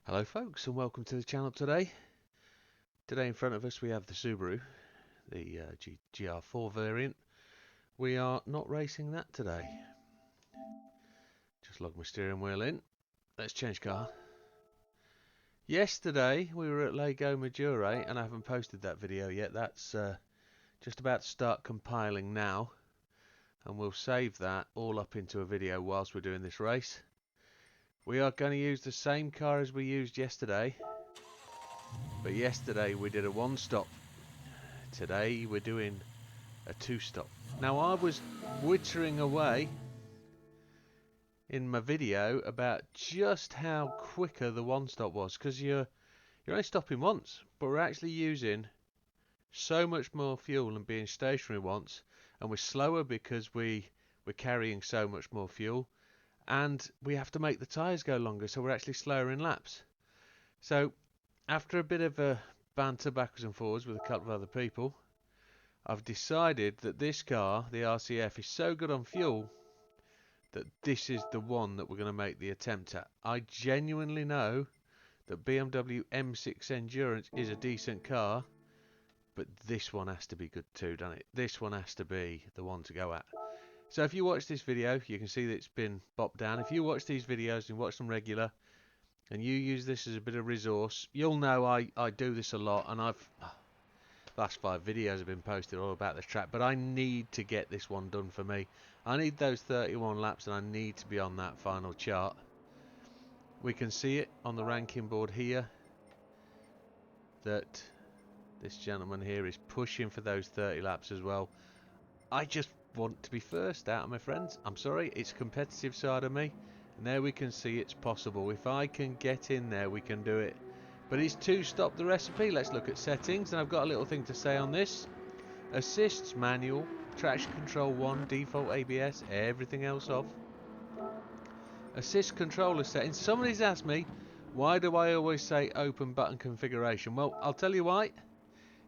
Hello folks, and welcome to the channel today. Today in front of us we have the Subaru, the GR4 variant. We are not racing that today. Just log my steering wheel in. Let's change car. Yesterday we were at Lago Maggiorre, and I haven't posted that video yet. That's just about to start compiling now, and we'll save that all up into a video whilst we're doing this race. We are going to use the same car as we used yesterday, but yesterday we did a one-stop. Today we're doing a two-stop. Now I was wittering away in my video about just how quicker the one-stop was, because you're only stopping once, but we're actually using so much more fuel and being stationary once, and we're slower because we're carrying so much more fuel, and we have to make the tyres go longer, so we're actually slower in laps. So after a bit of a banter backwards and forwards with a couple of other people, I've decided that this car, the RCF, is so good on fuel that this is the one that we're going to make the attempt at. I genuinely know that BMW M6 Endurance is a decent car, but this one has to be good too, doesn't it? This one has to be the one to go at. So if you watch this video, you can see that it's been bopped down. If you watch these videos and watch them regular, and you use this as a bit of resource, you'll know I do this a lot, and last 5 videos have been posted all about this track, but I need to get this one done for me. I need those 31 laps, and I need to be on that final chart. We can see it on the ranking board here that this gentleman here is pushing for those 30 laps as well. I just want to be first out of my friends. I'm sorry, it's a competitive side of me, and there we can see it's possible. If I can get in there, we can do it. But it's two-stop the recipe. Let's look at settings, and I've got a little thing to say on this. Assists manual, traction control 1, default ABS, everything else off. Assist controller settings. Somebody's asked me, why do I always say open button configuration? Well, I'll tell you why.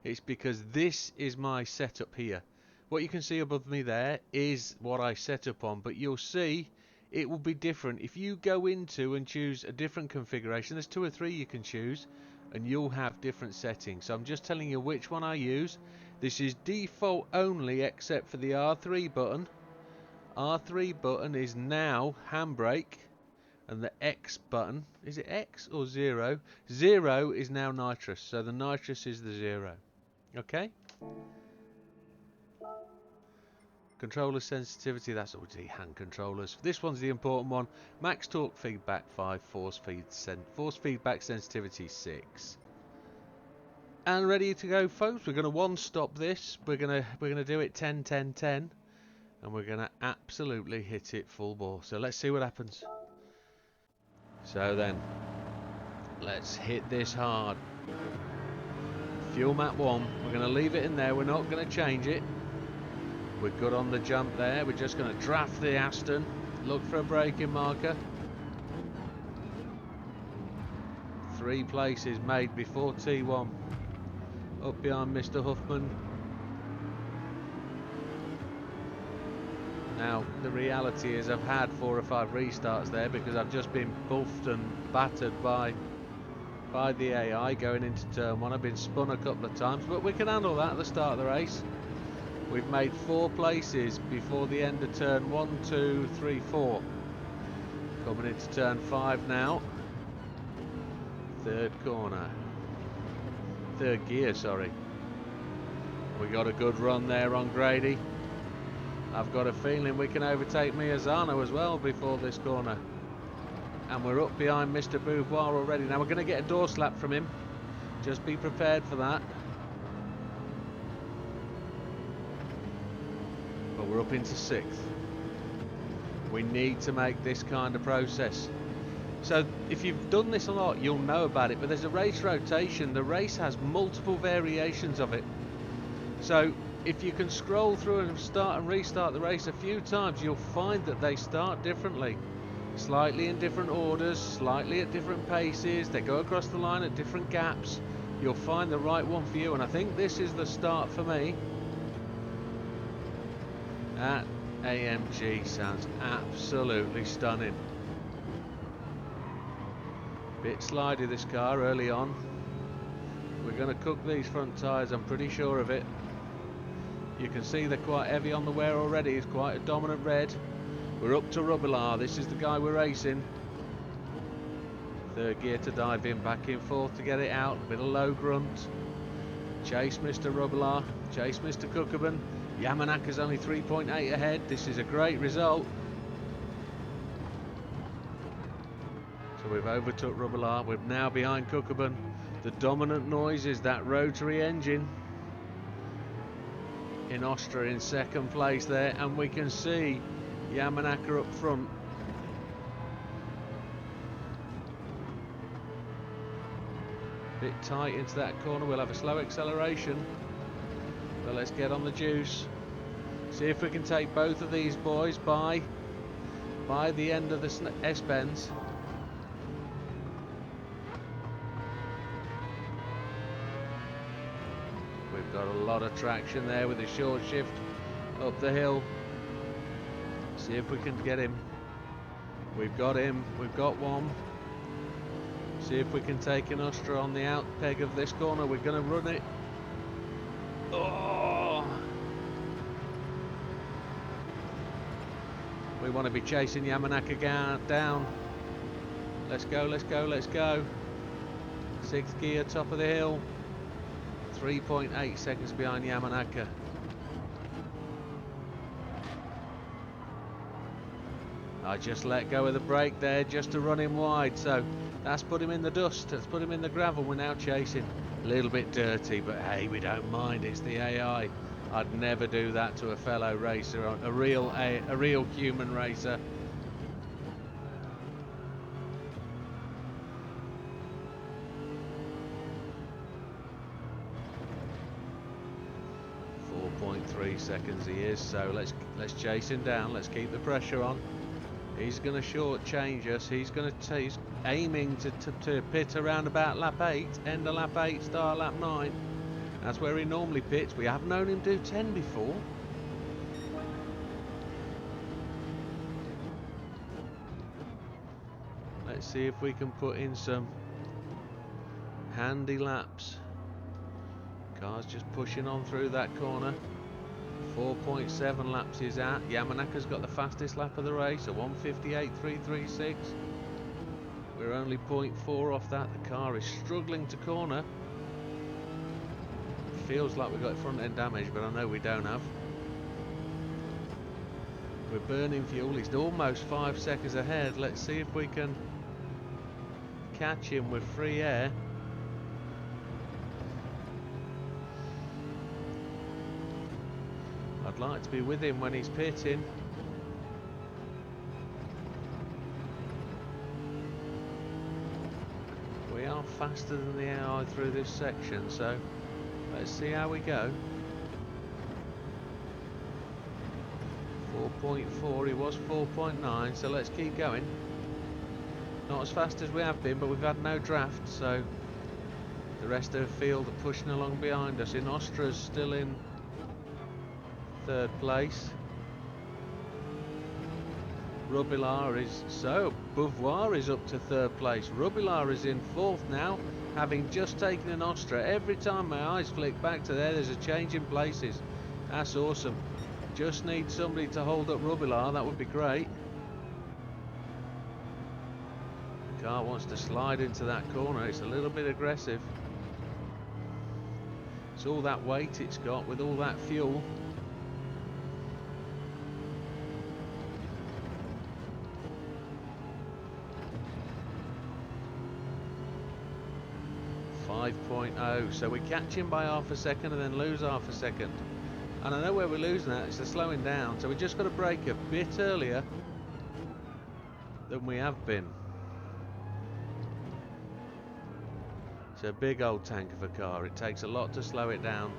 It's because this is my setup here. What you can see above me there is what I set up on, but you'll see it will be different. If you go into and choose a different configuration, there's 2 or 3 you can choose, and you'll have different settings. So I'm just telling you which one I use. This is default only except for the R3 button. R3 button is now handbrake, and the X button, is it X or 0? 0 is now nitrous, so the nitrous is the 0. Okay? Controller sensitivity, that's all the hand controllers. This one's the important one. Max torque feedback 5, force feedback sensitivity 6. And ready to go, folks. We're going to one-stop this. We're going to do it 10 10 10, and we're going to absolutely hit it full bore. So let's see what happens. So then, let's hit this hard. Fuel map 1. We're going to leave it in there. We're not going to change it. We're good on the jump there. We're just going to draft the Aston. Look for a braking marker. 3 places made before T1. Up behind Mr. Huffman. Now, the reality is I've had 4 or 5 restarts there because I've just been buffed and battered by the AI going into turn 1. I've been spun a couple of times, but we can handle that at the start of the race. We've made 4 places before the end of turn 1, 2, 3, 4. Coming into turn 5 now. 3rd corner. 3rd gear, sorry. We got a good run there on Grady. I've got a feeling we can overtake Miazano as well before this corner. And we're up behind Mr. Beauvoir already. Now we're going to get a door slap from him. Just be prepared for that. But we're up into 6th. We need to make this kind of process. So if you've done this a lot, you'll know about it, but there's a race rotation. The race has multiple variations of it. So if you can scroll through and start and restart the race a few times, you'll find that they start differently. Slightly in different orders, slightly at different paces. They go across the line at different gaps. You'll find the right one for you, and I think this is the start for me. That AMG sounds absolutely stunning. Bit slidey this car early on. We're going to cook these front tyres, I'm pretty sure of it. You can see they're quite heavy on the wear already. It's quite a dominant red. We're up to Rubilar. This is the guy we're racing. Third gear to dive in, back in fourth to get it out. A bit of low grunt. Chase Mr. Rubilar. Chase Mr. Cookabun. Yamanaka's only 3.8 ahead. This is a great result. So we've overtook Rubilar. We're now behind Cookabun. The dominant noise is that rotary engine. In Austria in second place there, and we can see Yamanaka up front. Bit tight into that corner. We'll have a slow acceleration, but let's get on the juice. See if we can take both of these boys by the end of the S-bends. We've got a lot of traction there with a short shift up the hill. See if we can get him. We've got him. We've got one. See if we can take an Astra on the out peg of this corner. We're going to run it. Oh! We want to be chasing Yamanaka down. Let's go, let's go, let's go. Sixth gear, top of the hill. 3.8 seconds behind Yamanaka. I just let go of the brake there just to run him wide, so that's put him in the dust, that's put him in the gravel. We're now chasing. A little bit dirty, but hey, we don't mind, it's the AI. I'd never do that to a fellow racer, a real human racer. Seconds he is, so let's chase him down. Let's keep the pressure on. He's going to short-change us. He's aiming to pit around about lap 8, end of lap 8, start lap 9. That's where he normally pits. We have known him do 10 before. Let's see if we can put in some handy laps. Car's just pushing on through that corner. 4.7 laps he's at. Yamanaka's got the fastest lap of the race, a 1:58.336. We're only 0.4 off that. The car is struggling to corner. Feels like we've got front end damage, but I know we don't have. We're burning fuel. He's almost 5 seconds ahead. Let's see if we can catch him with free air. I'd like to be with him when he's pitting. We are faster than the AI through this section, so let's see how we go. 4.4, he was 4.9, so let's keep going. Not as fast as we have been, but we've had no draft, so the rest of the field are pushing along behind us. In Austria's still in third place. Rubilar is Beauvoir is up to third place. Rubilar is in fourth now, having just taken an Austria. Every time my eyes flick back to there's a change in places. That's awesome. Just need somebody to hold up Rubilar, that would be great. The car wants to slide into that corner, it's a little bit aggressive. It's all that weight it's got with all that fuel. So we catch him by half a second and then lose half a second. And I know where we're losing at, it's the slowing down. So we just got to brake a bit earlier than we have been. It's a big old tank of a car, it takes a lot to slow it down.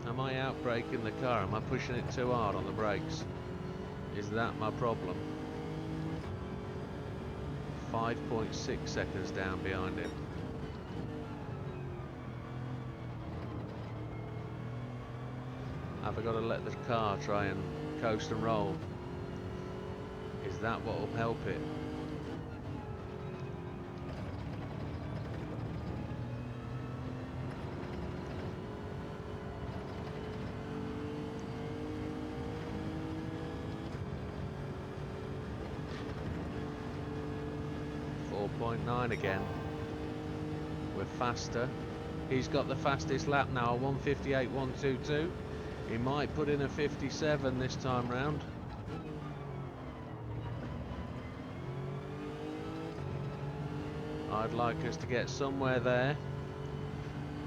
Am I out braking the car? Am I pushing it too hard on the brakes? Is that my problem? 5.6 seconds down behind him. Have I got to let the car try and coast and roll? Is that what will help it? .9 again. We're faster. He's got the fastest lap now, 1:58.122. He might put in a 57 this time round. I'd like us to get somewhere there.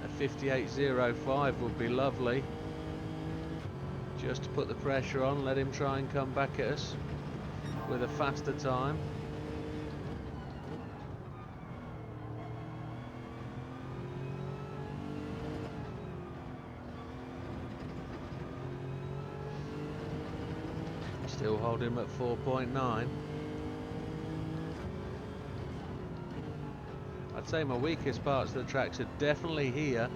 A 58.05 would be lovely. Just to put the pressure on, let him try and come back at us with a faster time. Still hold him at 4.9. I'd say my weakest parts of the tracks are definitely here,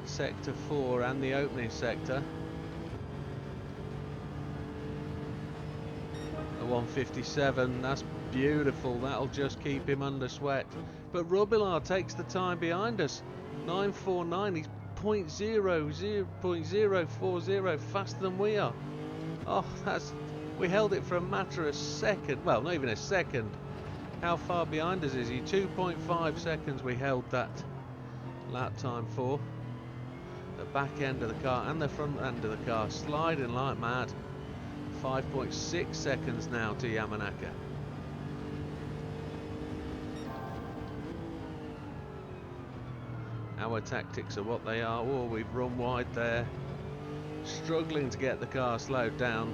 sector 4 and the opening sector. The 1:57, that's beautiful, that'll just keep him under sweat. But Robillard takes the time behind us, 9:49, he's 0.040 faster than we are. Oh, we held it for a matter of a second, well, not even a second. How far behind us is he? 2.5 seconds we held that lap time for. The back end of the car and the front end of the car sliding like mad. 5.6 seconds now to Yamanaka. Our tactics are what they are. Oh, we've run wide there. Struggling to get the car slowed down.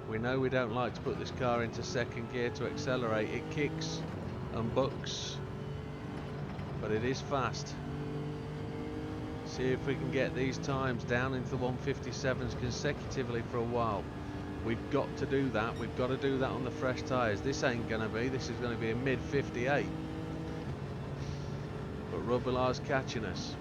We know we don't like to put this car into second gear to accelerate. It kicks and bucks, but it is fast. See if we can get these times down into the 1:57s consecutively for a while. We've got to do that. We've got to do that on the fresh tyres. This ain't going to be. This is going to be a mid-58. But Rubillard's catching us.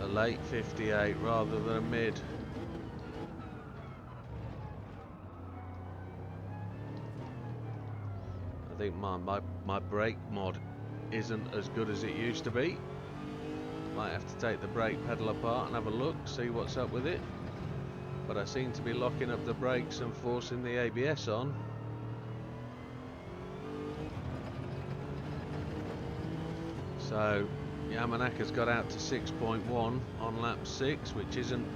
A late 58 rather than a mid. I think my brake mod isn't as good as it used to be. Might have to take the brake pedal apart and have a look, see what's up with it. But I seem to be locking up the brakes and forcing the ABS on. So Yamanaka's got out to 6.1 on lap 6, which isn't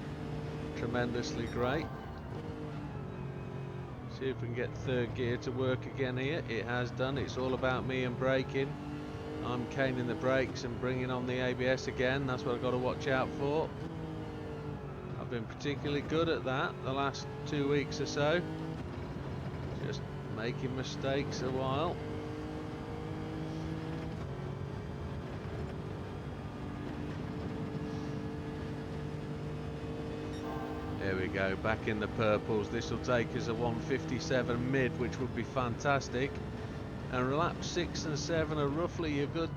tremendously great. See if we can get third gear to work again here. It has done. It's all about me and braking. I'm caning the brakes and bringing on the ABS again. That's what I've got to watch out for. I've been particularly good at that the last 2 weeks or so. Just making mistakes a while. There we go, back in the purples. This will take us a 1:57 mid, which would be fantastic. And laps 6 and 7 are roughly your good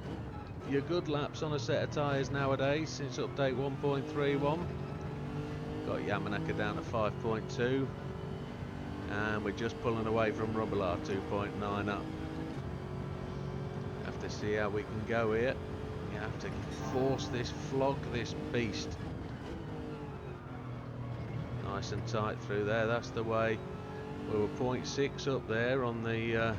laps on a set of tyres nowadays since update 1.31. Got Yamanaka down to 5.2, and we're just pulling away from Robillard, 2.9 up. Have to see how we can go here. You have to flog this beast. Nice and tight through there, that's the way. We were 0.6 up there on the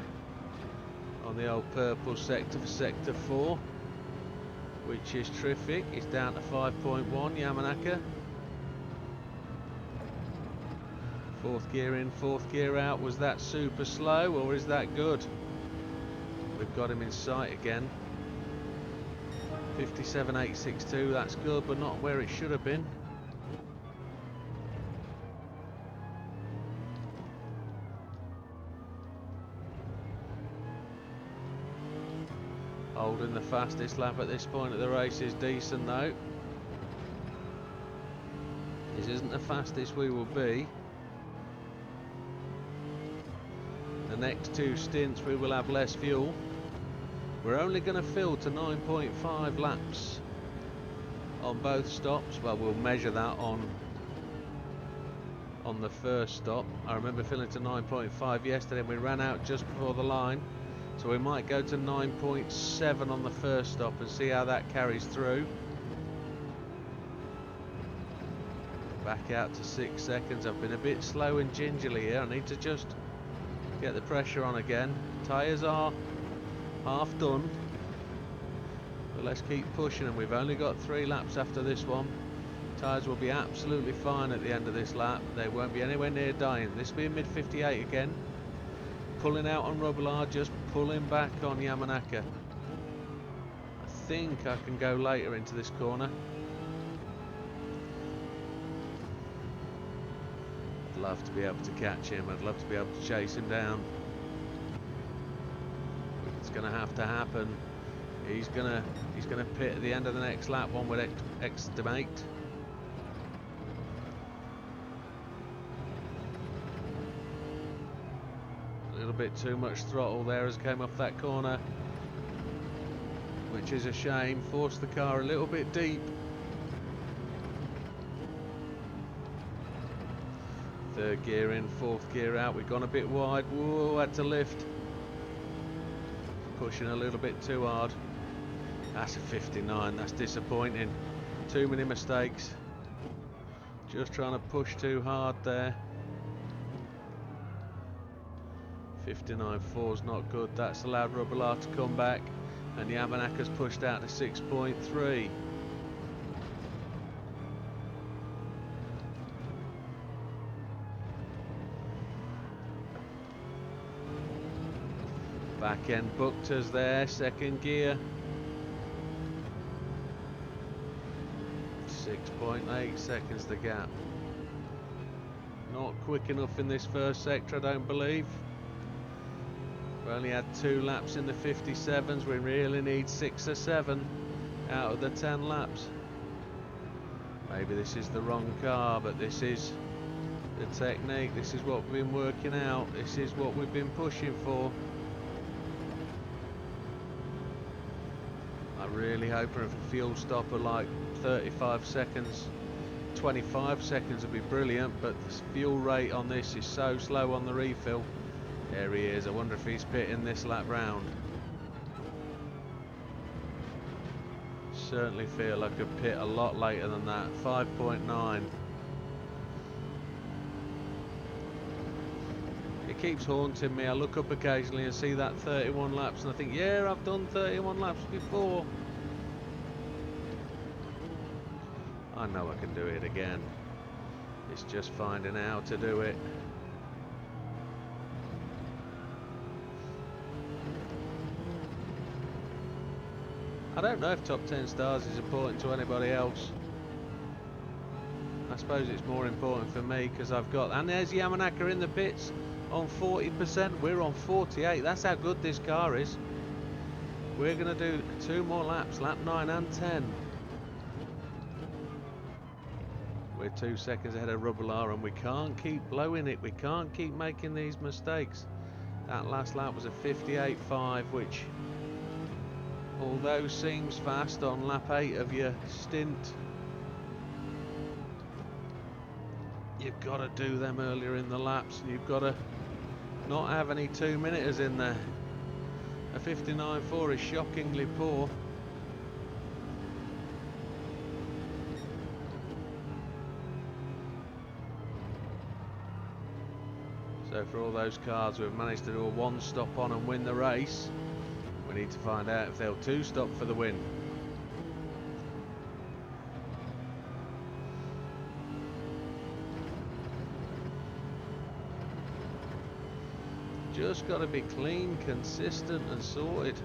old purple sector for sector 4. which is terrific. He's down to 5.1, Yamanaka. Fourth gear in, fourth gear out. Was that super slow or is that good? We've got him in sight again. 57.862, that's good, but not where it should have been. Holding the fastest lap at this point of the race is decent though. This isn't the fastest we will be. The next two stints we will have less fuel. We're only going to fill to 9.5 laps on both stops. Well, we'll measure that on the first stop. I remember filling to 9.5 yesterday and we ran out just before the line. So we might go to 9.7 on the first stop and see how that carries through. Back out to 6 seconds. I've been a bit slow and gingerly here. I need to just get the pressure on again. Tyres are half done, but let's keep pushing, and we've only got 3 laps after this one. Tyres will be absolutely fine at the end of this lap. They won't be anywhere near dying. This will be a mid 58 again. Pulling out on Rubbelaar, just pulling back on Yamanaka. I think I can go later into this corner. I'd love to be able to catch him. I'd love to be able to chase him down. It's going to have to happen. He's gonna pit at the end of the next lap, one would estimate. A little bit too much throttle there as came off that corner, which is a shame. Forced the car a little bit deep. Third gear in, fourth gear out. We've gone a bit wide. Whoa, had to lift. Pushing a little bit too hard. That's a 59. That's disappointing. Too many mistakes. Just trying to push too hard there. 59.4's not good. That's allowed Rubbelaar to come back, and Yamanaka's pushed out to 6.3. Back end booked us there, second gear. 6.8 seconds the gap. Not quick enough in this first sector, I don't believe. We only had 2 laps in the 57s. We really need 6 or 7 out of the 10 laps. Maybe this is the wrong car, but this is the technique. This is what we've been working out. This is what we've been pushing for. Really hoping for a fuel stop of like 35 seconds. 25 seconds would be brilliant, but the fuel rate on this is so slow on the refill. There he is. I wonder if he's pitting this lap round. Certainly feel I could pit a lot later than that. 5.9. It keeps haunting me. I look up occasionally and see that 31 laps and I think, yeah, I've done 31 laps before. I know I can do it again. It's just finding how to do it. I don't know if top 10 stars is important to anybody else. I suppose it's more important for me because I've got... And there's Yamanaka in the pits on 40%. We're on 48. That's how good this car is. We're going to do 2 more laps, lap 9 and 10. We're 2 seconds ahead of Rubbelaar and we can't keep blowing it. We can't keep making these mistakes. That last lap was a 58.5, which, although seems fast on lap 8 of your stint, you've got to do them earlier in the laps. You've got to not have any 2-minuters in there. A 59.4 is shockingly poor. So for all those cars who have managed to do a 1 stop on and win the race, we need to find out if they'll 2 stop for the win. just got to be clean, consistent and sorted.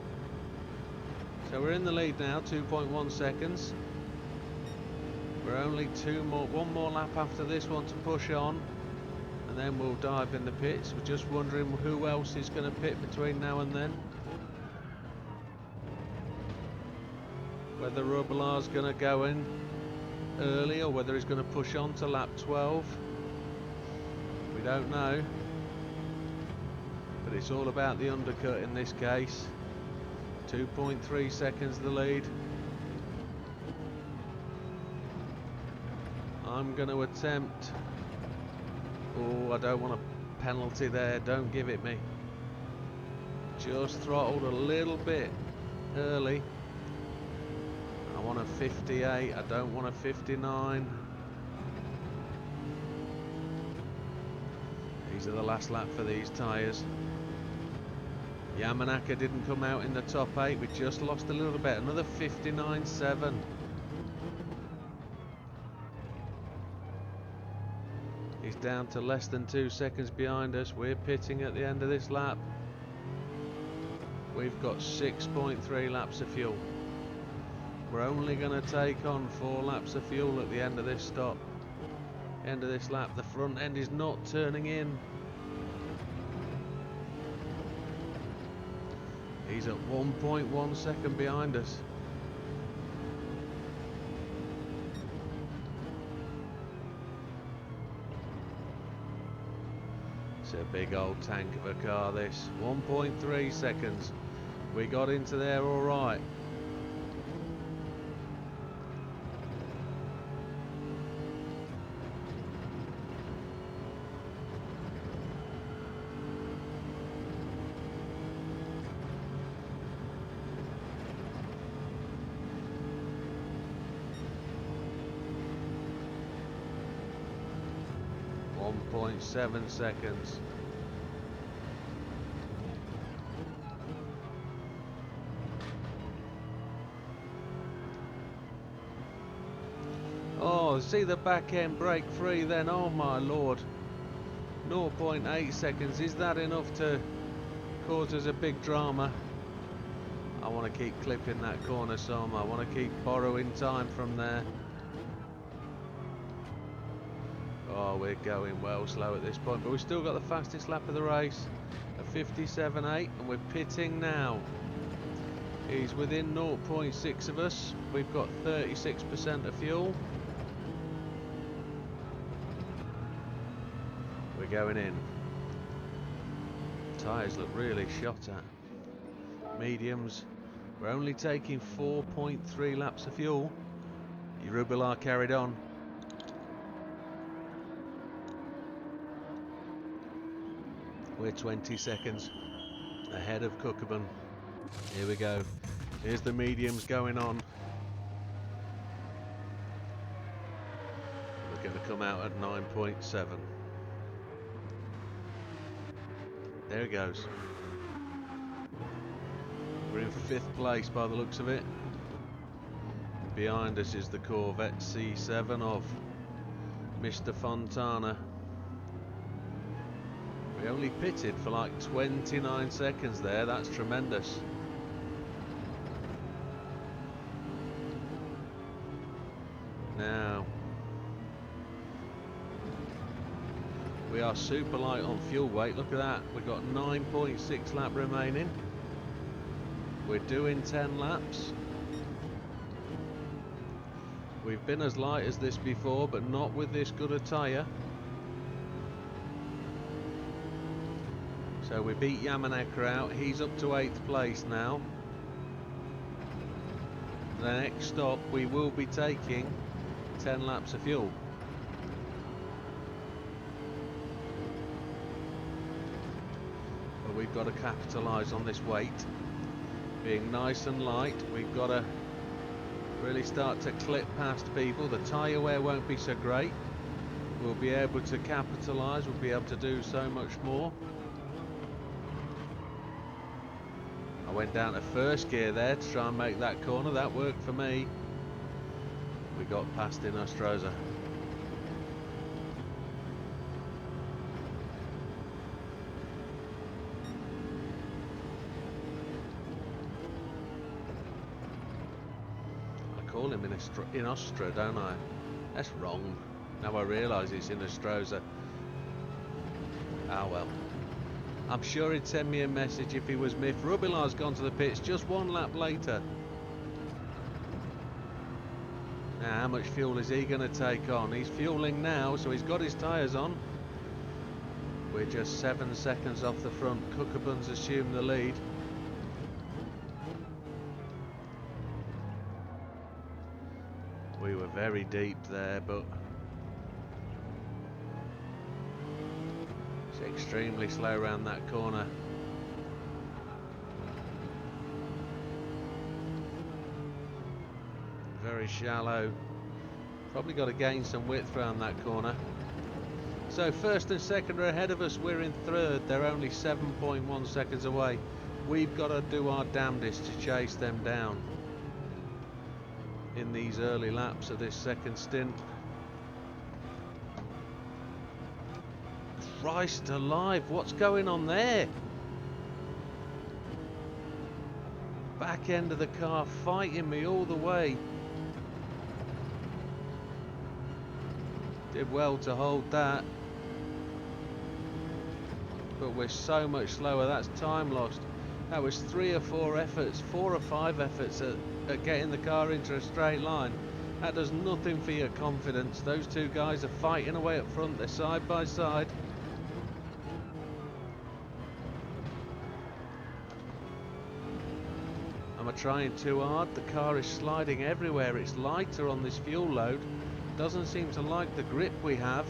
So we're in the lead now, 2.1 seconds. We're only one more lap after this one to push on, and then we'll dive in the pits. We're just wondering who else is going to pit between now and then. Whether Rubelar's going to go in early or whether he's going to push on to lap 12. We don't know. But it's all about the undercut in this case. 2.3 seconds the lead. I'm going to attempt. Oh, I don't want a penalty there. Don't give it me. Just throttled a little bit early. I want a 58. I don't want a 59. These are the last lap for these tyres. Yamanaka didn't come out in the top 8. We just lost a little bit. Another 59.7. He's down to less than 2 seconds behind us. We're pitting at the end of this lap. We've got 6.3 laps of fuel. We're only going to take on 4 laps of fuel at the end of this stop. End of this lap. The front end is not turning in. He's at 1.1 second behind us. It's a big old tank of a car, this. 1.3 seconds. We got into there all right. .7 seconds. Oh, see the back end break free then. Oh my lord. 0.8 seconds. Is that enough to cause us a big drama? I want to keep clipping that corner some. I want to keep borrowing time from there. Oh, we're going well slow at this point, but we've still got the fastest lap of the race, a 57.8, and we're pitting now. He's within 0.6 of us. We've got 36% of fuel. We're going in. Tyres look really shot at. Mediums. We're only taking 4.3 laps of fuel. Rubelar carried on. We're 20 seconds ahead of Cookabun. Here we go. Here's the mediums going on. We're going to come out at 9.7. There it goes. We're in 5th place by the looks of it. Behind us is the Corvette C7 of Mr. Fontana. We only pitted for like 29 seconds there. That's tremendous. Now we are super light on fuel weight. Look at that. We've got 9.6 lap remaining. We're doing 10 laps. We've been as light as this before, but not with this good a tyre. So we beat Yamanaka out. He's up to 8th place now. The next stop we will be taking 10 laps of fuel. But we've got to capitalise on this weight. Being nice and light, we've got to really start to clip past people. The tyre wear won't be so great. We'll be able to capitalise, we'll be able to do so much more. I went down to 1st gear there to try and make that corner. That worked for me. We got past in Nostroza. call him in Austria, don't I? That's wrong. Now I realise it's in Astroza. Ah well. I'm sure he'd send me a message if he was miffed. Rubilar's gone to the pits just one lap later. Now how much fuel is he going to take on? He's fueling now, so he's got his tyres on. We're just 7 seconds off the front. Cookabun's assumed the lead. We were very deep there, but it's extremely slow around that corner. Very shallow. Probably got to gain some width around that corner. So first and second are ahead of us. We're in third. They're only 7.1 seconds away. We've got to do our damnedest to chase them down in these early laps of this second stint. Christ alive, what's going on there? Back end of the car fighting me all the way. Did well to hold that. But we're so much slower, that's time lost. That was 3 or 4 efforts, 4 or 5 efforts at getting the car into a straight line. That does nothing for your confidence. Those two guys are fighting away up front, they're side by side. Am I trying too hard? The car is sliding everywhere. It's lighter on this fuel load. Doesn't seem to like the grip we have.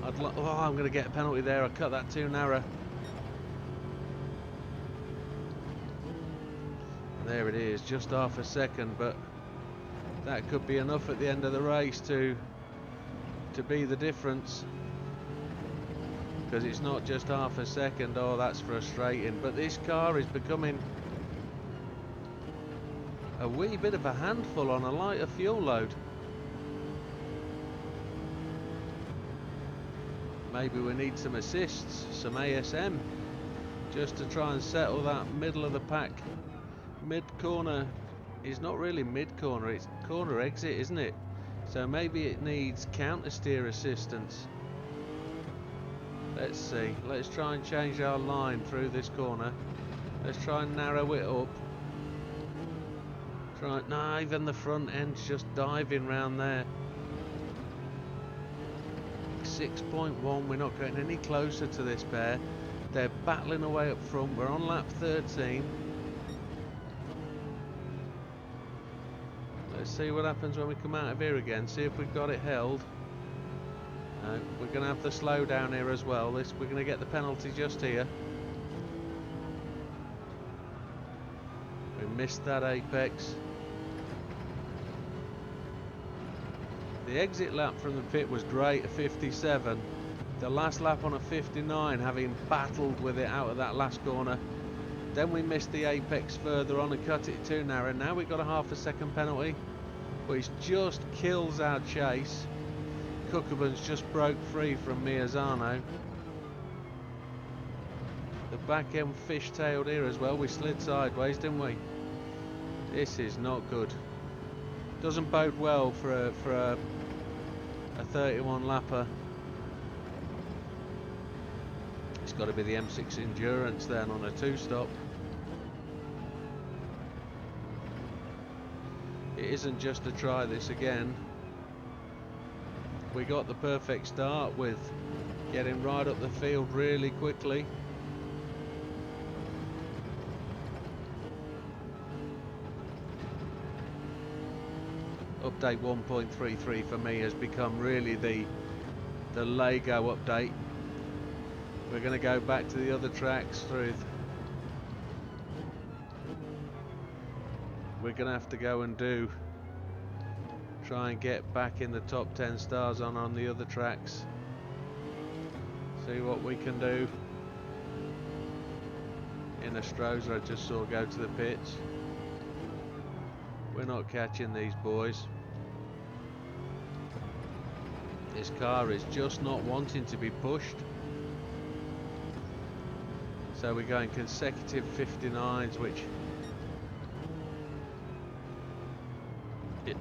Oh, I'm going to get a penalty there. I cut that too narrow. There it is, just half a second, but that could be enough at the end of the race to be the difference. Because it's not just half a second. Oh, that's frustrating. But this car is becoming a wee bit of a handful on a lighter fuel load. Maybe we need some assists, some ASM, just to try and settle that middle of the pack. Mid-corner is not really mid-corner, it's corner exit, isn't it? So maybe it needs counter-steer assistance. Let's see, let's try and change our line through this corner. Let's try and narrow it up. No, even the front end's just diving round there. 6.1, we're not getting any closer to this pair. They're battling away up front. We're on lap 13. Let's see what happens when we come out of here again. See if we've got it held. No, we're going to have the slowdown here as well. We're going to get the penalty just here. We missed that apex. The exit lap from the pit was great, a 57. The last lap on a 59, having battled with it out of that last corner. Then we missed the apex further on and cut it too narrow. Now we've got a half a second penalty, which just kills our chase. Cookabun's just broke free from Miazano. The back end fish-tailed here as well. We slid sideways, didn't we? This is not good. Doesn't bode well for a 31 lapper. It's got to be the M6 Endurance then on a 2-stop. It isn't just to try this again. We got the perfect start with getting right up the field really quickly. Update 1.33 for me has become really the Lago update. We're going to go back to the other tracks through. We're going to have to go and try and get back in the top 10 stars on the other tracks. See what we can do. In Astroza, I just saw go to the pits. We're not catching these boys. This car is just not wanting to be pushed. So we're going consecutive 59s, which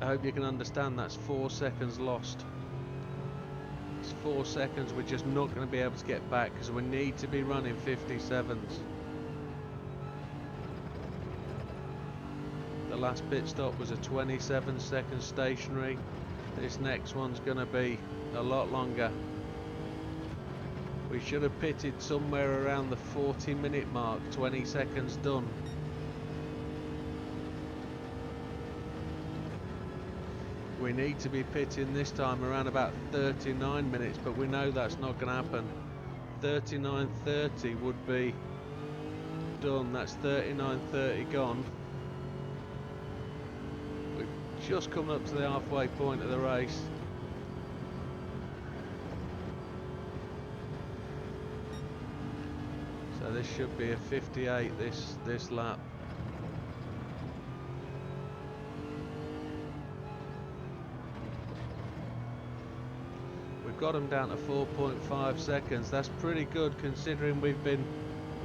I hope you can understand that's 4 seconds lost. It's 4 seconds we're just not going to be able to get back because we need to be running 57s. The last pit stop was a 27-second stationary. This next one's going to be a lot longer. We should have pitted somewhere around the 40-minute mark, 20 seconds done. We need to be pitting this time around about 39 minutes, but we know that's not going to happen. 39:30 would be done. That's 39:30 gone. We've just come up to the halfway point of the race. So this should be a 58 this lap. We've got them down to 4.5 seconds. That's pretty good considering we've been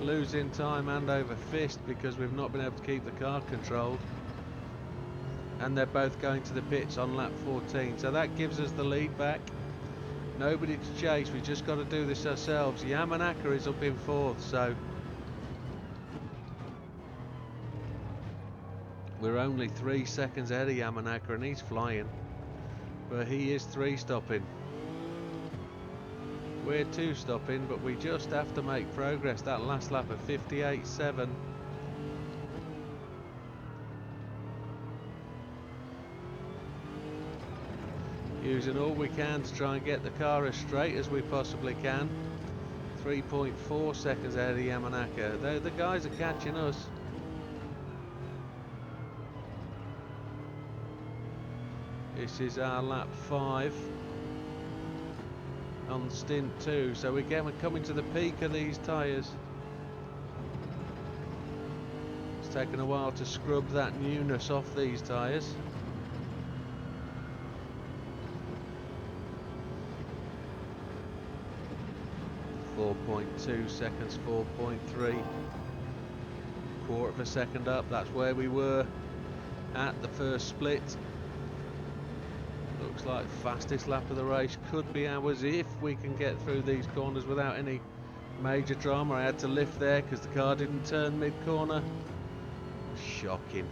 losing time hand over fist because we've not been able to keep the car controlled. And they're both going to the pits on lap 14. So that gives us the lead back. Nobody to chase, we just got to do this ourselves. Yamanaka is up in 4th, so we're only 3 seconds ahead of Yamanaka and he's flying. But he is 3 stopping. We're 2 stopping, but we just have to make progress. That last lap of 58.7. Using all we can to try and get the car as straight as we possibly can. 3.4 seconds ahead of Yamanaka. The guys are catching us. This is our lap 5 on stint 2, so we're coming to the peak of these tyres. It's taken a while to scrub that newness off these tyres. .2 seconds, 4.3, quarter of a second up. That's where we were at the first split. Looks like fastest lap of the race could be ours if we can get through these corners without any major drama. I had to lift there because the car didn't turn mid-corner. Shocking.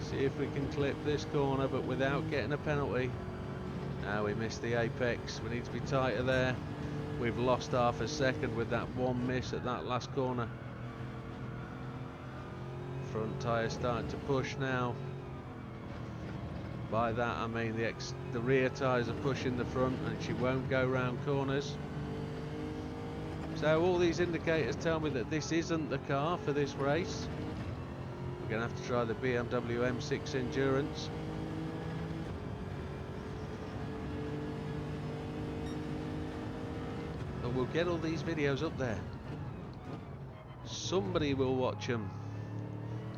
See if we can clip this corner but without getting a penalty. Now we missed the apex. We need to be tighter there. We've lost half a second with that one miss at that last corner. Front tyre starting to push now. By that I mean the rear tyres are pushing the front and she won't go round corners. So all these indicators tell me that this isn't the car for this race. We're going to have to try the BMW M6 Endurance. But we'll get all these videos up there. Somebody will watch them.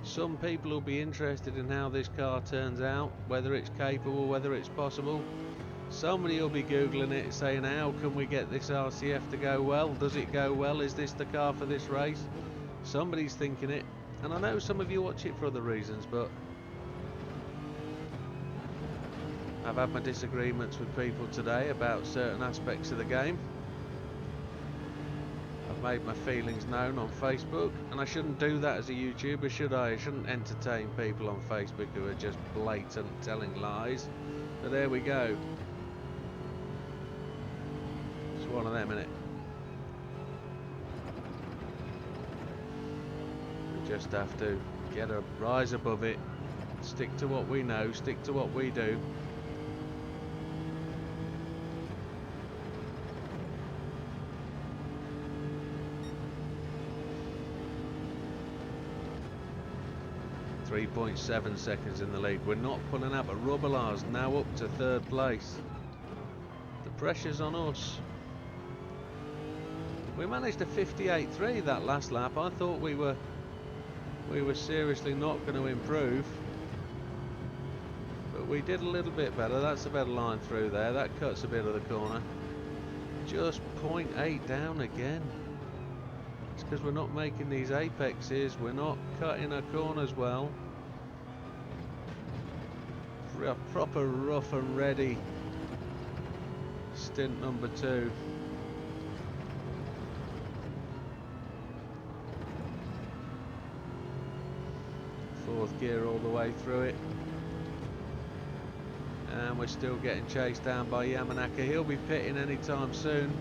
Some people will be interested in how this car turns out, whether it's capable, whether it's possible. Somebody will be googling it saying, how can we get this RCF to go well? Does it go well? Is this the car for this race? Somebody's thinking it, and I know some of you watch it for other reasons, but I've had my disagreements with people today about certain aspects of the game. Made my feelings known on Facebook, and I shouldn't do that as a YouTuber, should I? I shouldn't entertain people on Facebook who are just blatant telling lies. But there we go. It's one of them, innit? We just have to get a rise above it, stick to what we know, stick to what we do. .7 seconds in the lead. We're not pulling out, but Rubelar's now up to 3rd place. The pressure's on us. We managed a 58.3 that last lap. I thought we were seriously not going to improve, but we did a little bit better. That's a better line through there. That cuts a bit of the corner. Just 0.8 down again. It's because we're not making these apexes. We're not cutting our corners well. proper rough and ready stint number 2. Fourth gear all the way through it. And we're still getting chased down by Yamanaka. He'll be pitting anytime soon.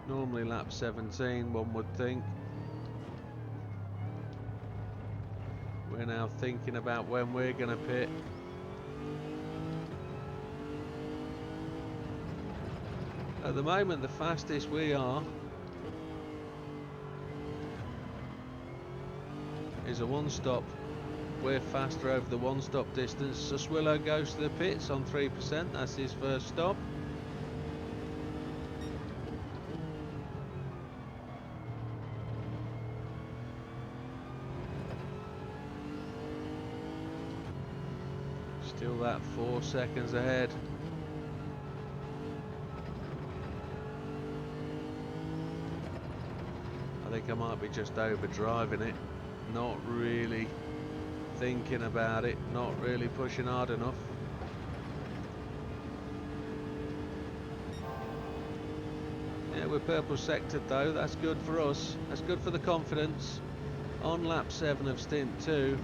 Normally lap 17, one would think. We're now thinking about when we're going to pit. At the moment, the fastest we are is a one-stop. We're faster over the one-stop distance. Suswillow goes to the pits on 3%. That's his first stop. Still that 4 seconds ahead. I think I might be just overdriving it, not really thinking about it, not really pushing hard enough. Yeah, we're purple sectored though, that's good for us, that's good for the confidence. On lap 7 of stint 2.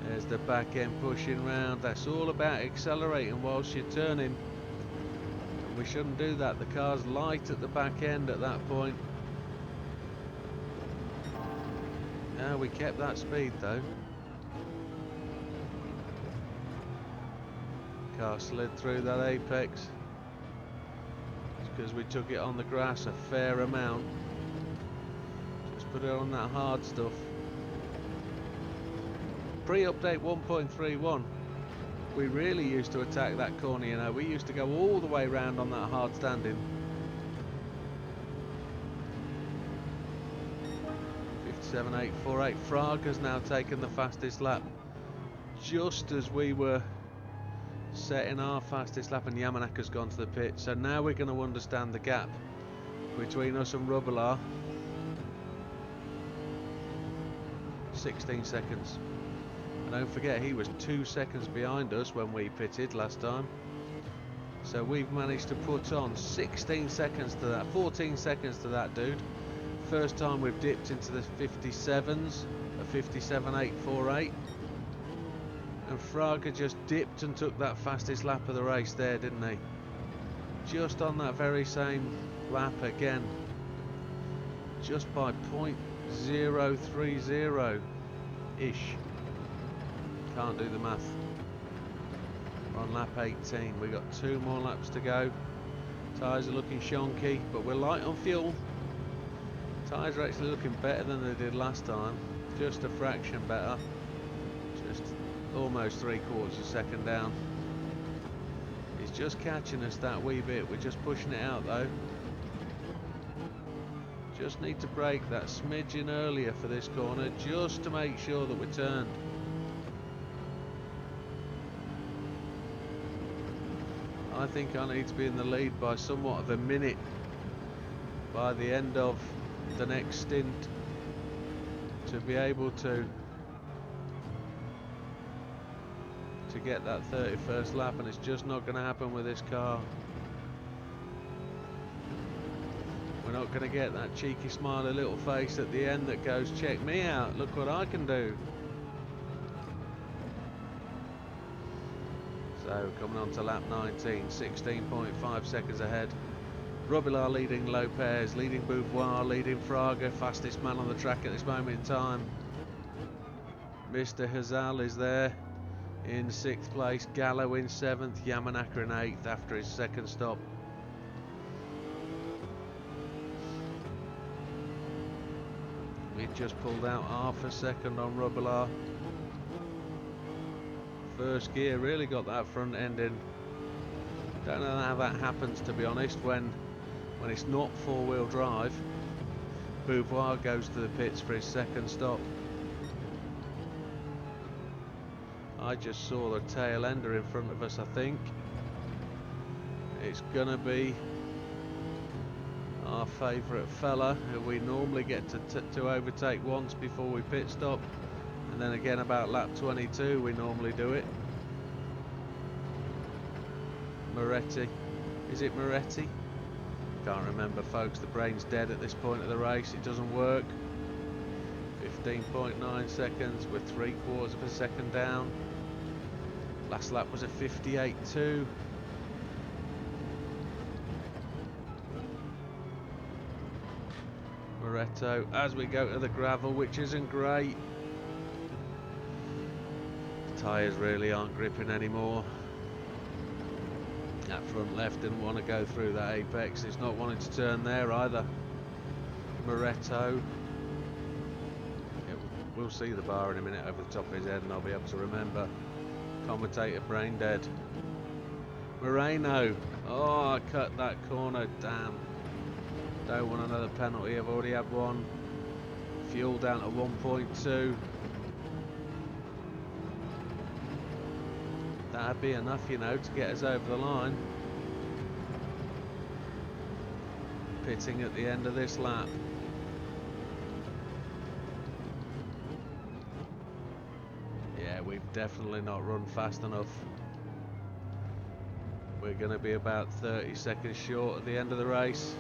There's the back end pushing round. That's all about accelerating whilst you're turning. And we shouldn't do that. The car's light at the back end at that point. Now we kept that speed though. Car slid through that apex. It's because we took it on the grass a fair amount. Just put it on that hard stuff. Pre-update 1.31, we really used to attack that corner, you know. We used to go all the way round on that hard standing. 57.848. Frag has now taken the fastest lap just as we were setting our fastest lap, and Yamanaka's gone to the pit. So now we're going to understand the gap between us and Rubbelaar. 16 seconds. Don't forget, he was 2 seconds behind us when we pitted last time. So we've managed to put on 16 seconds to that, 14 seconds to that dude. First time we've dipped into the 57s, a 57.848. And Fraga just dipped and took that fastest lap of the race there, didn't he? Just on that very same lap again. Just by 0.030-ish. Can't do the math. We're on lap 18. We've got 2 more laps to go. Tyres are looking shonky, but we're light on fuel. Tyres are actually looking better than they did last time. Just a fraction better. Just almost 3/4 a second down. It's just catching us that wee bit. We're just pushing it out though. Just need to brake that smidgen earlier for this corner, just to make sure that we're turned. I think I need to be in the lead by somewhat of a minute by the end of the next stint to be able to get that 31st lap, and it's just not going to happen with this car. We're not going to get that cheeky smiley little face at the end that goes, check me out, look what I can do. So coming on to lap 19, 16.5 seconds ahead. Rubbelaar leading Lopez, leading Beauvoir, leading Fraga, fastest man on the track at this moment in time. Mr. Hazal is there in 6th place, Gallo in 7th, Yamanaka in 8th after his second stop. We just pulled out half a second on Rubbelaar. First gear really got that front end in. Don't know how that happens, to be honest, when it's not 4-wheel drive. Beauvoir goes to the pits for his second stop. I just saw the tail ender in front of us, I think. It's gonna be our favourite fella, who we normally get to overtake once before we pit stop, and then again about lap 22 we normally do it. Moretti. Is it Moretti? Can't remember, folks. The brain's dead at this point of the race. It doesn't work. 15.9 seconds. We're 3/4 of a second down. Last lap was a 58.2. Moretto as we go to the gravel, which isn't great. The tyres really aren't gripping anymore. That front left didn't want to go through that apex. It's not wanting to turn there either. Moretto. Yeah, we'll see the bar in a minute over the top of his head and I'll be able to remember. Commentator brain dead. Moreno. Oh, I cut that corner. Damn. Don't want another penalty. I've already had one. Fuel down to 1.2. That'd be enough, you know, to get us over the line. Pitting at the end of this lap. Yeah, we've definitely not run fast enough. We're going to be about 30 seconds short at the end of the race.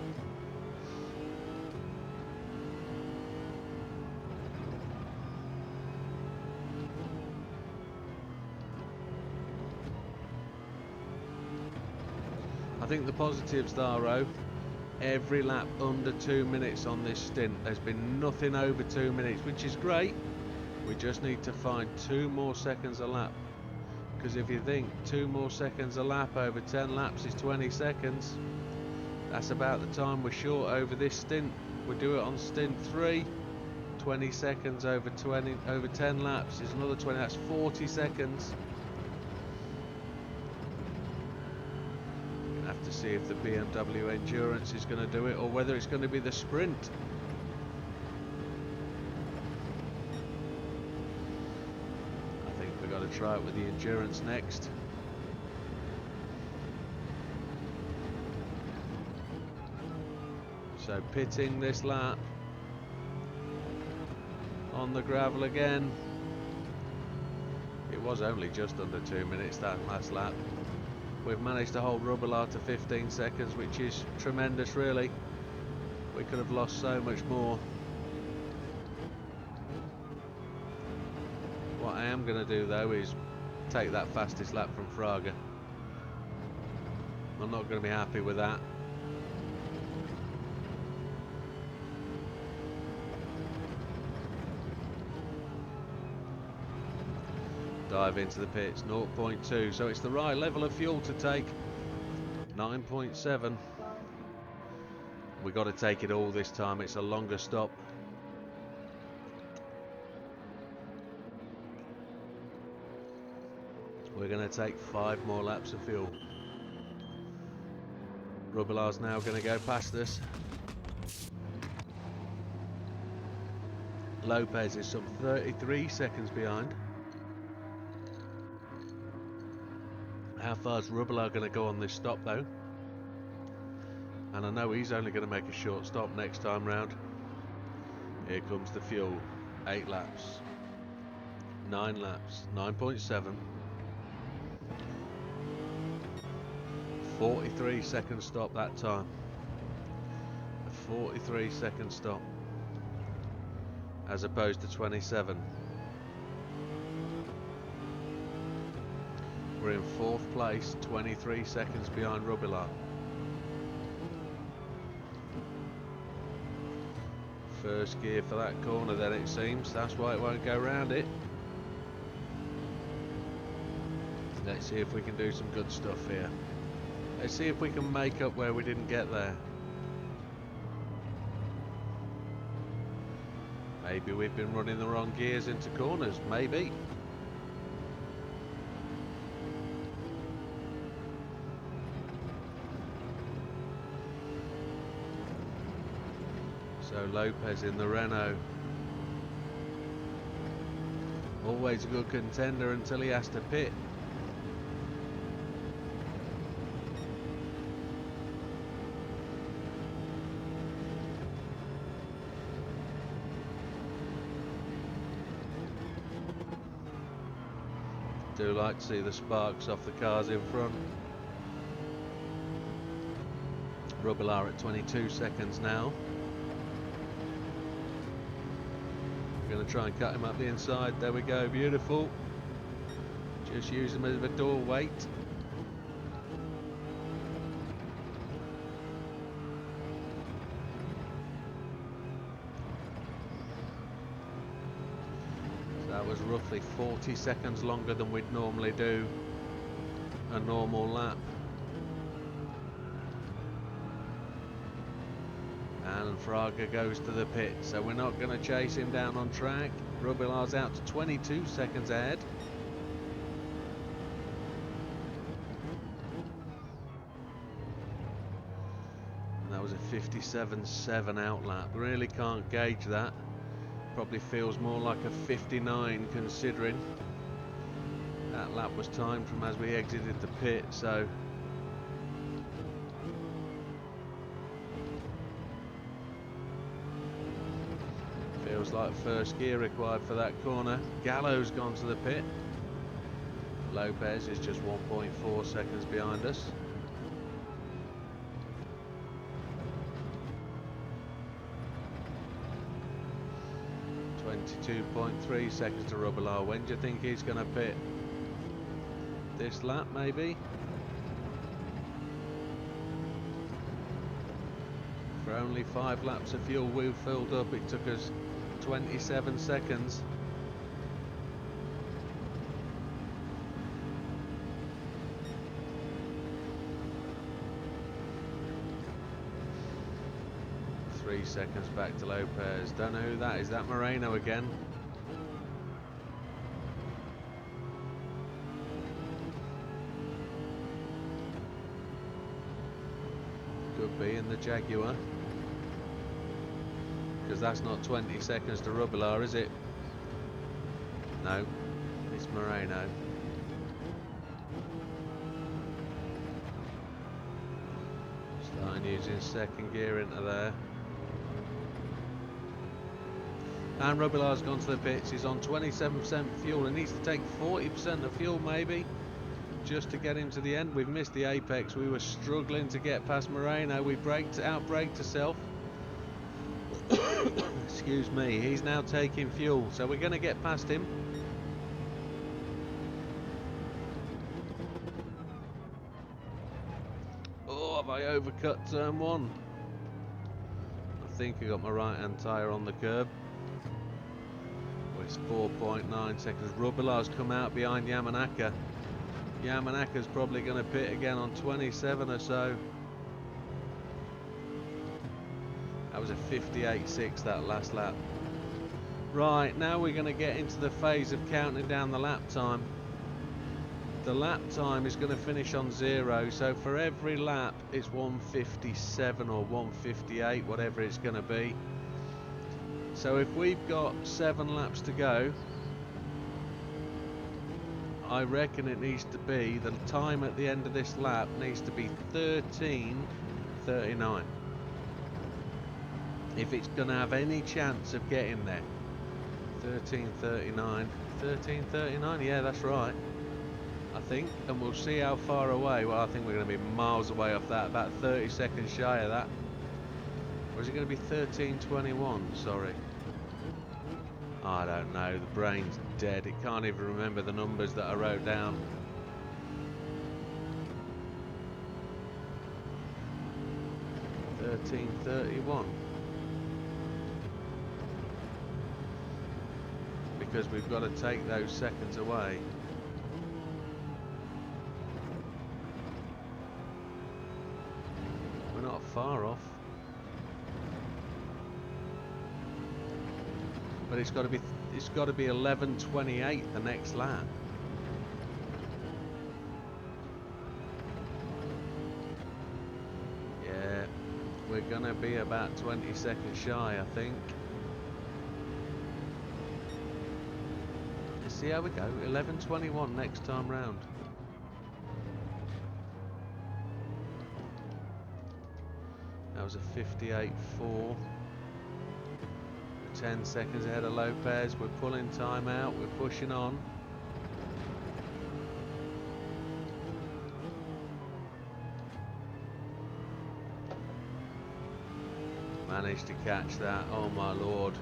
I think the positives though, every lap under 2 minutes on this stint. There's been nothing over 2 minutes, which is great. We just need to find 2 more seconds a lap. Because if you think 2 more seconds a lap over 10 laps is 20 seconds, that's about the time we're short over this stint. We do it on stint 3. 20 seconds over 10 laps is another 20. That's 40 seconds. Have to see if the BMW Endurance is going to do it or whether it's going to be the Sprint. I think we've got to try it with the Endurance next. So pitting this lap on the gravel again. It was only just under 2 minutes that last lap. We've managed to hold Rubbelaar to 15 seconds, which is tremendous really. We could have lost so much more. What I am going to do though is take that fastest lap from Fraga. I'm not going to be happy with that. Dive into the pits, 0.2, so it's the right level of fuel to take. 9.7. We've got to take it all this time, it's a longer stop. We're going to take 5 more laps of fuel. Rubbelaar's now going to go past us. Lopez is some 33 seconds behind. How far is Rubbelaar going to go on this stop though? And I know he's only going to make a short stop next time round. Here comes the fuel. 8 laps. 9 laps. 9.7. 43 second stop that time. A 43 second stop. As opposed to 27. We're in 4th place, 23 seconds behind Rubbelaar. First gear for that corner then it seems, that's why it won't go round it. Let's see if we can do some good stuff here. Let's see if we can make up where we didn't get there. Maybe we've been running the wrong gears into corners, maybe. So Lopez in the Renault. Always a good contender until he has to pit. Do like to see the sparks off the cars in front. Rubbelaar at 22 seconds now. We're going to try and cut him up the inside. There we go, beautiful. Just use him as a door weight. So that was roughly 40 seconds longer than we'd normally do a normal lap. And Fraga goes to the pit, so we're not going to chase him down on track. Rubbelaar's out to 22 seconds ahead. And that was a 57.7 out lap. Really can't gauge that. Probably feels more like a 59 considering that lap was timed from as we exited the pit, so feels like first gear required for that corner. Gallo's gone to the pit. Lopez is just 1.4 seconds behind us. .3 seconds to Rubbelaar. When do you think he's going to pit? This lap maybe? For only 5 laps of fuel we filled up, it took us 27 seconds. Seconds back to Lopez. Don't know who that is. That Moreno again. Could be in the Jaguar, because that's not 20 seconds to Rubbelaar, is it? No, it's Moreno. Starting using second gear into there. And Rubbelaar's gone to the pits. He's on 27% fuel and needs to take 40% of fuel maybe just to get him to the end. We've missed the apex. We were struggling to get past Moreno. We out-braked herself. Excuse me. He's now taking fuel, so we're going to get past him. Oh, have I overcut turn 1? I think I got my right hand tyre on the curb. It's 4.9 seconds. Rubbelaar's come out behind Yamanaka. Yamanaka's probably going to pit again on 27 or so. That was a 58.6 that last lap. Right, now we're going to get into the phase of counting down the lap time. The lap time is going to finish on 0, so for every lap it's 157 or 158, whatever it's going to be. So if we've got 7 laps to go, I reckon it needs to be, the time at the end of this lap needs to be 13:39. If it's going to have any chance of getting there. 13:39. 13:39, yeah, that's right. I think, and we'll see how far away. Well, I think we're going to be miles away off that, about 30 seconds shy of that. Or is it going to be 13:21? Sorry. I don't know, the brain's dead. It can't even remember the numbers that I wrote down. .13:31. Because we've got to take those seconds away. We're not far off. But it's got to be 11:28 the next lap. Yeah, we're gonna be about 20 seconds shy, I think. Let's see how we go. 11:21 next time round. That was a 58.4. 10 seconds ahead of Lopez. We're pulling time out. We're pushing on. Managed to catch that, oh my lord.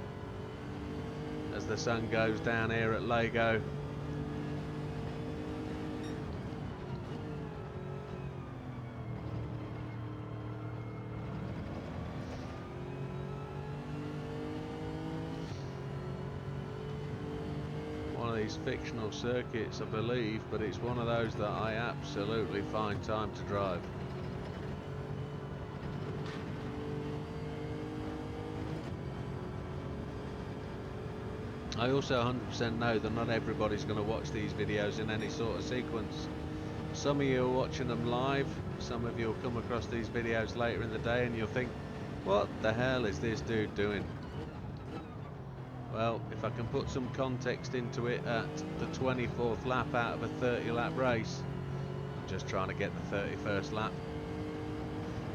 As the sun goes down here at Lago. One of these fictional circuits, I believe, but it's one of those that I absolutely find time to drive. I also 100% know that not everybody's going to watch these videos in any sort of sequence. Some of you are watching them live, some of you will come across these videos later in the day and you'll think, what the hell is this dude doing? Well, if I can put some context into it, at the 24th lap out of a 30 lap race, I'm just trying to get the 31st lap.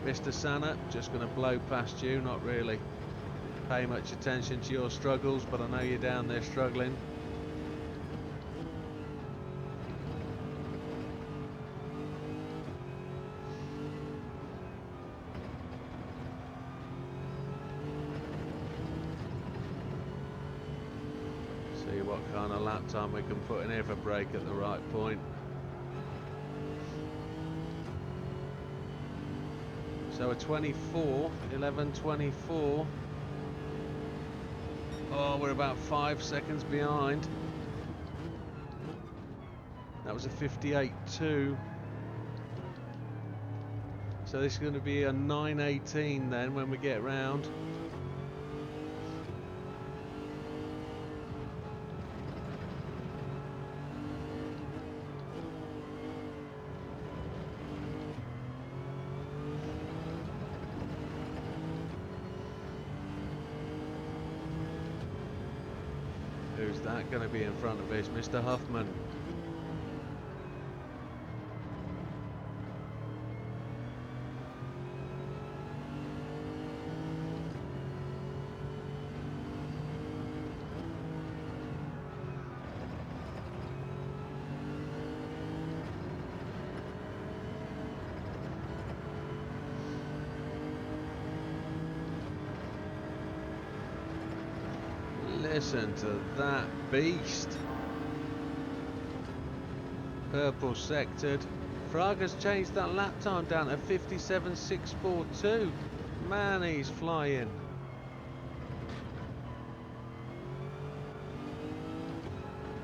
Mr. Sana, just going to blow past you, not really pay much attention to your struggles, but I know you're down there struggling. See what kind of lap time we can put in here for brake at the right point. So a 24, 11:24. Oh, we're about 5 seconds behind. That was a 58.2. So this is going to be a 9:18 then when we get round. Who's that going to be in front of us? Mr. Huffman. Listen to that beast. Purple sectored. Fraga's changed that lap time down to 57.642. Man, he's flying.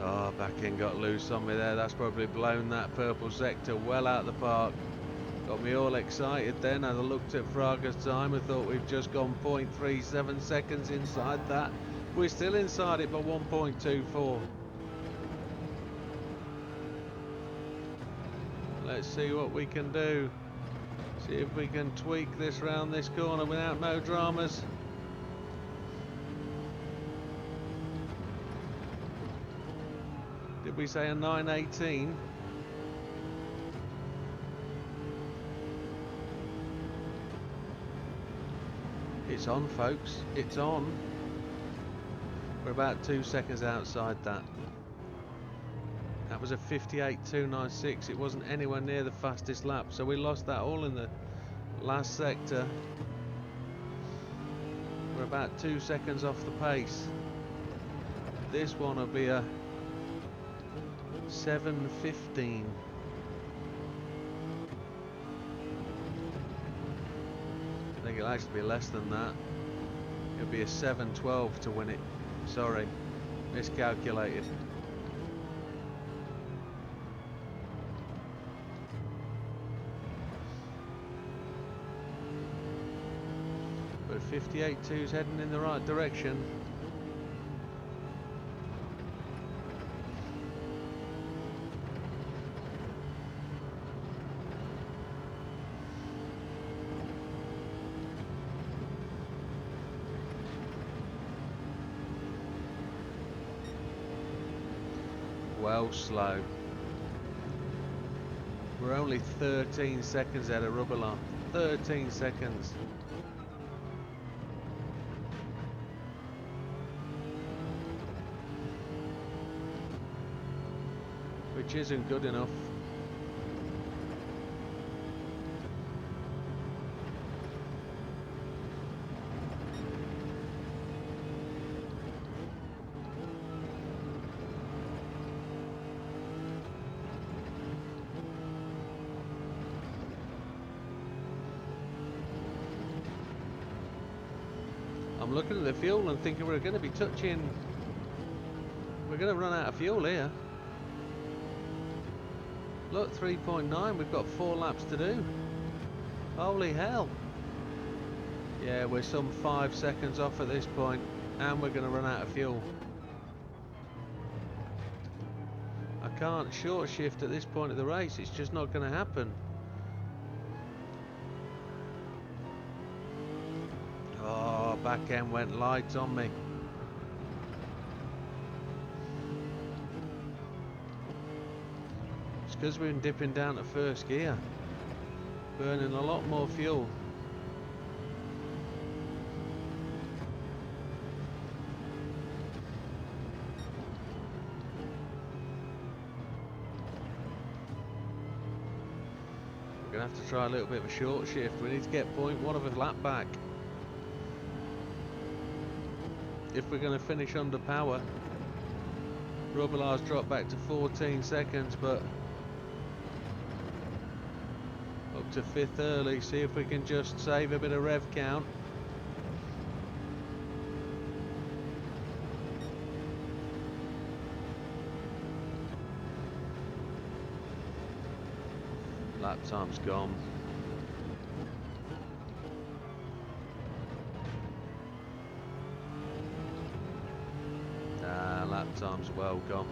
Oh, back end got loose on me there. That's probably blown that purple sector well out of the park. Got me all excited then, and I looked at Fraga's time and thought we've just gone 0.37 seconds inside that. We're still inside it by 1.24. Let's see what we can do. See if we can tweak this round this corner without no dramas. Did we say a 9:18? It's on, folks. It's on. We're about 2 seconds outside that. That was a 58.296. It wasn't anywhere near the fastest lap, so we lost that all in the last sector. We're about 2 seconds off the pace. This one will be a 7:15. I think it'll actually be less than that. It'll be a 7:12 to win it. Sorry, miscalculated. But 58.2's heading in the right direction. Well slow. We're only 13 seconds out of rubber line. 13 seconds. Which isn't good enough. I'm looking at the fuel and thinking we're going to be touching... We're going to run out of fuel here. Look, 3.9, we've got 4 laps to do. Holy hell. Yeah, we're some 5 seconds off at this point, and we're going to run out of fuel. I can't short shift at this point of the race, it's just not going to happen. Oh, back end went light on me. It's because we've been dipping down to first gear, burning a lot more fuel. We're going to have to try a little bit of a short shift. We need to get 0.1 of a lap back if we're going to finish under power. Robilar's dropped back to 14 seconds, but up to 5th early. See if we can just save a bit of rev count. Lap time's gone. Nah, lap time's well gone.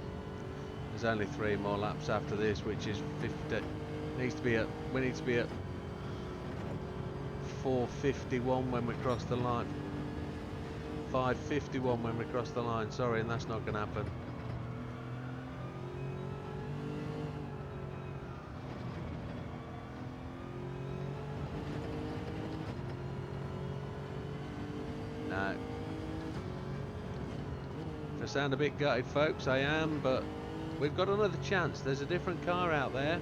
There's only 3 more laps after this, which is 50. Needs to be at, we need to be at 4:51 when we cross the line. 5:51 when we cross the line. Sorry, and that's not going to happen. No. If I sound a bit gutted, folks, I am, but we've got another chance. There's a different car out there.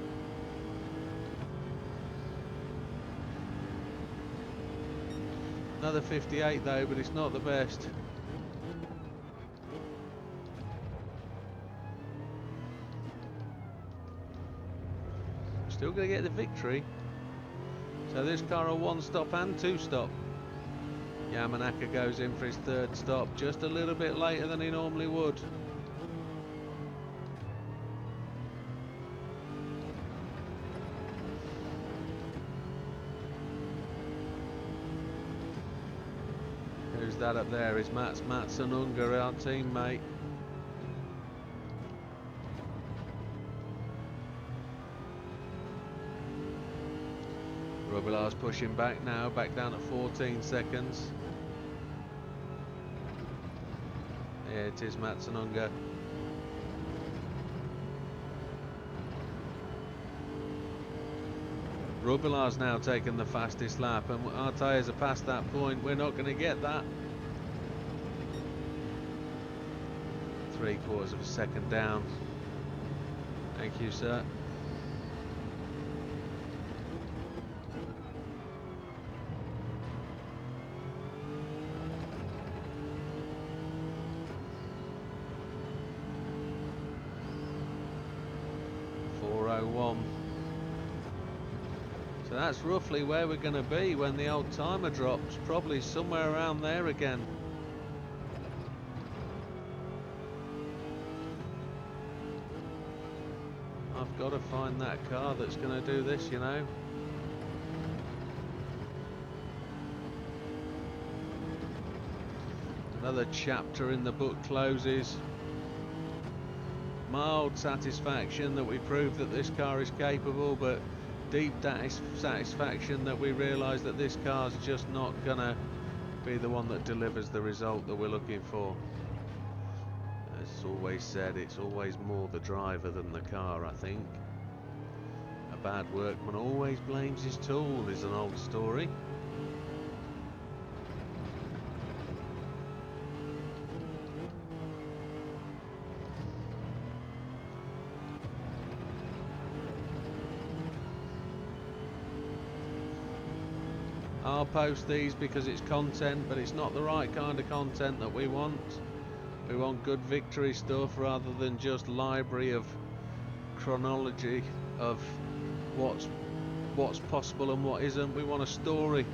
Another 58 though, but it's not the best. Still going to get the victory. So this car will 1 stop and 2 stop. Yamanaka goes in for his 3rd stop, just a little bit later than he normally would. Who's that up there? Is Mats Unsuccesfull, our teammate. Robilar's pushing back now, back down at 14 seconds. Yeah, it is Mats Unsuccesfull. Robilar's now taken the fastest lap, and our tyres are past that point. We're not going to get that. 3/4 of a second down. Thank you, sir. So that's roughly where we're going to be when the old timer drops, probably somewhere around there again. I've got to find that car that's going to do this, you know. Another chapter in the book closes. Mild satisfaction that we proved that this car is capable, but deep satisfaction that we realise that this car's just not gonna be the one that delivers the result that we're looking for. As always said, it's always more the driver than the car, I think. A bad workman always blames his tool is an old story. I'll post these because it's content, but it's not the right kind of content that we want. We want good victory stuff rather than just library of chronology of what's possible and what isn't. We want a story.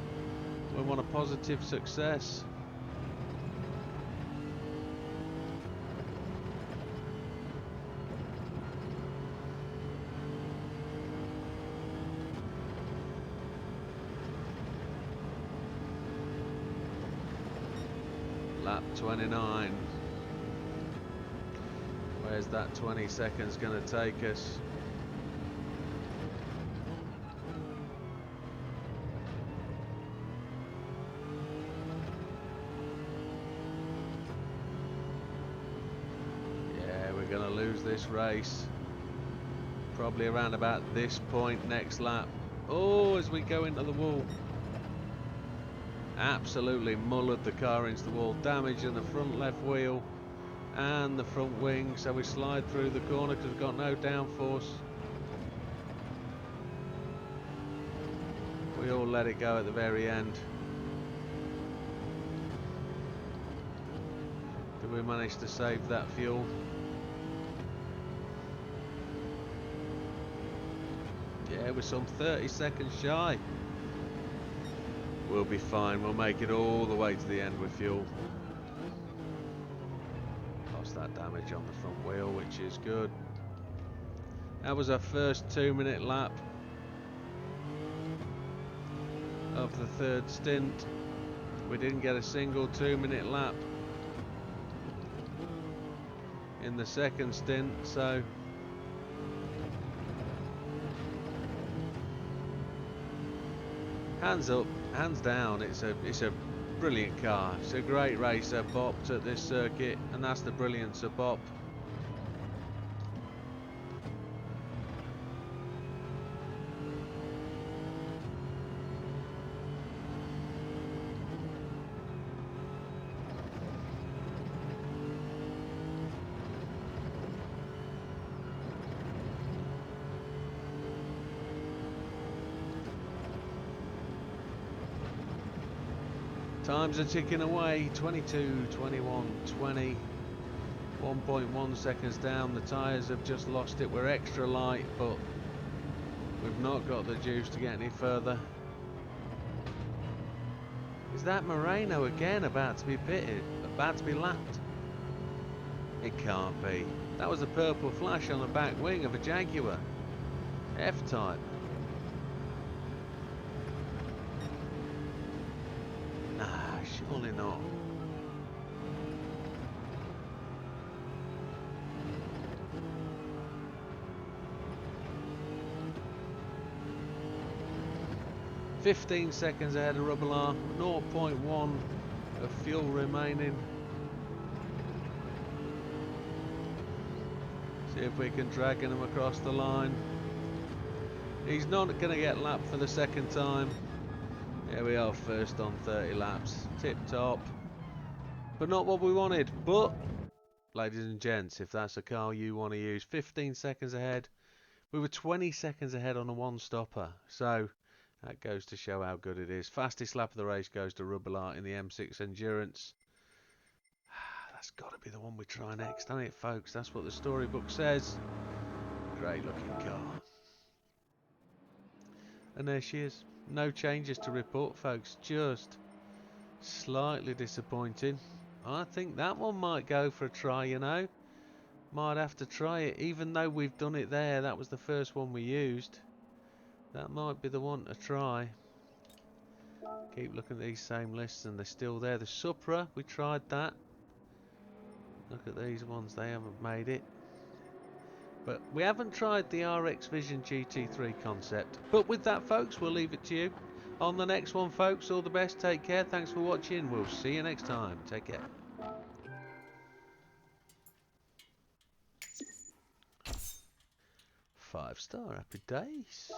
We want a positive success. Lap 29. Where's that 20 seconds going to take us? Yeah, we're going to lose this race. Probably around about this point next lap. Oh, as we go into the wall. Absolutely mullered the car into the wall, damaging the front left wheel and the front wing, so we slide through the corner because we've got no downforce. We all let it go at the very end. Did we manage to save that fuel? Yeah, we're some 30 seconds shy. We'll be fine, we'll make it all the way to the end with fuel. Lost that damage on the front wheel, which is good. That was our first 2-minute lap of the third stint. We didn't get a single 2-minute lap in the second stint, so hands up, hands down, it's a brilliant car. It's a great racer, bopped at this circuit, and that's the brilliance of bop. Times are ticking away, 22, 21, 20, 1.1 seconds down. The tyres have just lost it. We're extra light, but we've not got the juice to get any further. Is that Moreno again about to be pitted, about to be lapped? It can't be. That was a purple flash on the back wing of a Jaguar. F-type. Surely not. "15 seconds ahead of Rubbelaar, 0.1 of fuel remaining. See if we can drag him across the line. He's not going to get lapped for the second time. Here we are, first on 30 laps. Tip top. But not what we wanted. But, ladies and gents, if that's a car you want to use, 15 seconds ahead. We were 20 seconds ahead on a one-stopper. So, that goes to show how good it is. Fastest lap of the race goes to Rubbelaar in the M6 Endurance. That's got to be the one we try next, hasn't it, folks? That's what the storybook says. Great looking car. And there she is. No changes to report, folks. Just slightly disappointing. I think that one might go for a try, you know. Might have to try it, even though we've done it there. That was the first one we used. That might be the one to try. Keep looking at these same lists and they're still there. The Supra, we tried that. Look at these ones, they haven't made it. But we haven't tried the RX Vision GT3 concept. But with that, folks, we'll leave it to you. On the next one, folks, all the best. Take care. Thanks for watching. We'll see you next time. Take care. 5-star, happy days.